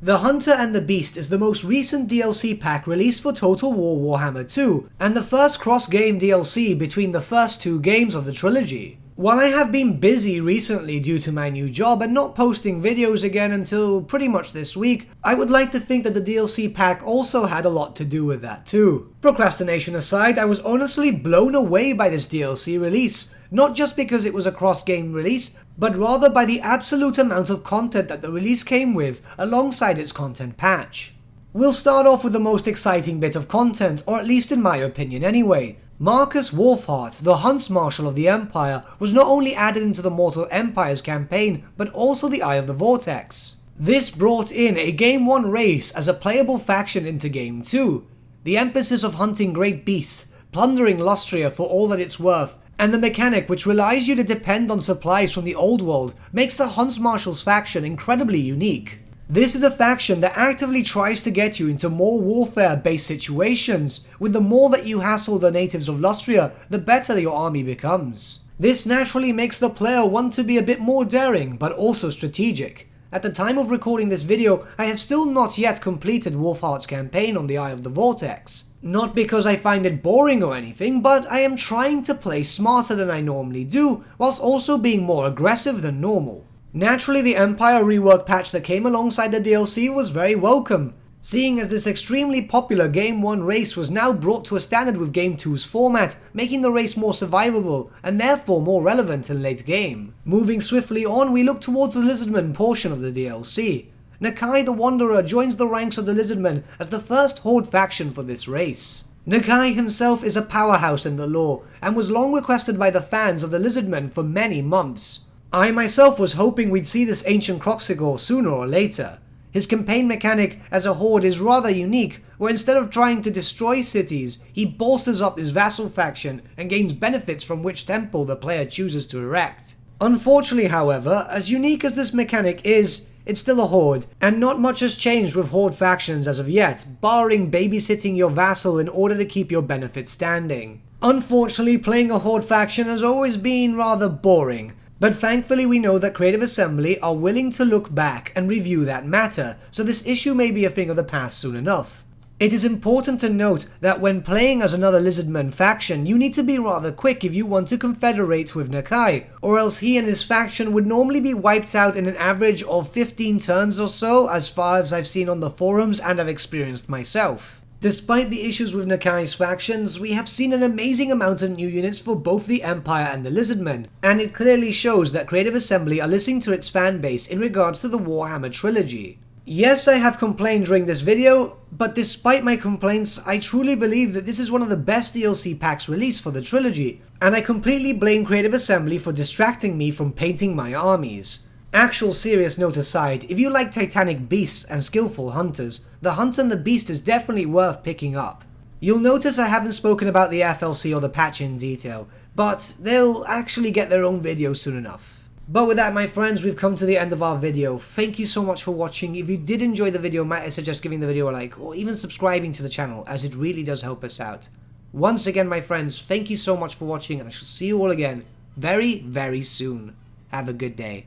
The Hunter and the Beast is the most recent DLC pack released for Total War Warhammer 2, and the first cross-game DLC between the first two games of the trilogy. While I have been busy recently due to my new job and not posting videos again until pretty much this week, I would like to think that the DLC pack also had a lot to do with that too. Procrastination aside, I was honestly blown away by this DLC release, not just because it was a cross-game release, but rather by the absolute amount of content that the release came with alongside its content patch. We'll start off with the most exciting bit of content, or at least in my opinion anyway. Marcus Wolfheart, the Hunts Marshal of the Empire, was not only added into the Mortal Empires campaign, but also the Eye of the Vortex. This brought in a Game 1 race as a playable faction into Game 2. The emphasis of hunting great beasts, plundering Lustria for all that it's worth, and the mechanic which relies you to depend on supplies from the old world makes the Hunts Marshal's faction incredibly unique. This is a faction that actively tries to get you into more warfare-based situations, with the more that you hassle the natives of Lustria, the better your army becomes. This naturally makes the player want to be a bit more daring, but also strategic. At the time of recording this video, I have still not yet completed Wolfheart's campaign on the Eye of the Vortex. Not because I find it boring or anything, but I am trying to play smarter than I normally do, whilst also being more aggressive than normal. Naturally, the Empire rework patch that came alongside the DLC was very welcome, seeing as this extremely popular Game 1 race was now brought to a standard with Game 2's format, making the race more survivable and therefore more relevant in late game. Moving swiftly on, we look towards the Lizardmen portion of the DLC. Nakai the Wanderer joins the ranks of the Lizardmen as the first Horde faction for this race. Nakai himself is a powerhouse in the lore, and was long requested by the fans of the Lizardmen for many months. I myself was hoping we'd see this ancient Croxigor sooner or later. His campaign mechanic as a horde is rather unique, where instead of trying to destroy cities, he bolsters up his vassal faction and gains benefits from which temple the player chooses to erect. Unfortunately, however, as unique as this mechanic is, it's still a horde, and not much has changed with horde factions as of yet, barring babysitting your vassal in order to keep your benefits standing. Unfortunately, playing a horde faction has always been rather boring. But thankfully we know that Creative Assembly are willing to look back and review that matter, so this issue may be a thing of the past soon enough. It is important to note that when playing as another Lizardman faction, you need to be rather quick if you want to confederate with Nakai, or else he and his faction would normally be wiped out in an average of 15 turns or so, as far as I've seen on the forums and I've experienced myself. Despite the issues with Nakai's factions, we have seen an amazing amount of new units for both the Empire and the Lizardmen, and it clearly shows that Creative Assembly are listening to its fanbase in regards to the Warhammer trilogy. Yes, I have complained during this video, but despite my complaints, I truly believe that this is one of the best DLC packs released for the trilogy, and I completely blame Creative Assembly for distracting me from painting my armies. Actual serious note aside, if you like titanic beasts and skillful hunters, the Hunter and the Beast is definitely worth picking up. You'll notice I haven't spoken about the FLC or the patch in detail, but they'll actually get their own video soon enough. But with that, my friends, we've come to the end of our video. Thank you so much for watching. If you did enjoy the video, might I suggest giving the video a like, or even subscribing to the channel, as it really does help us out. Once again, my friends, thank you so much for watching, and I shall see you all again very, very soon. Have a good day.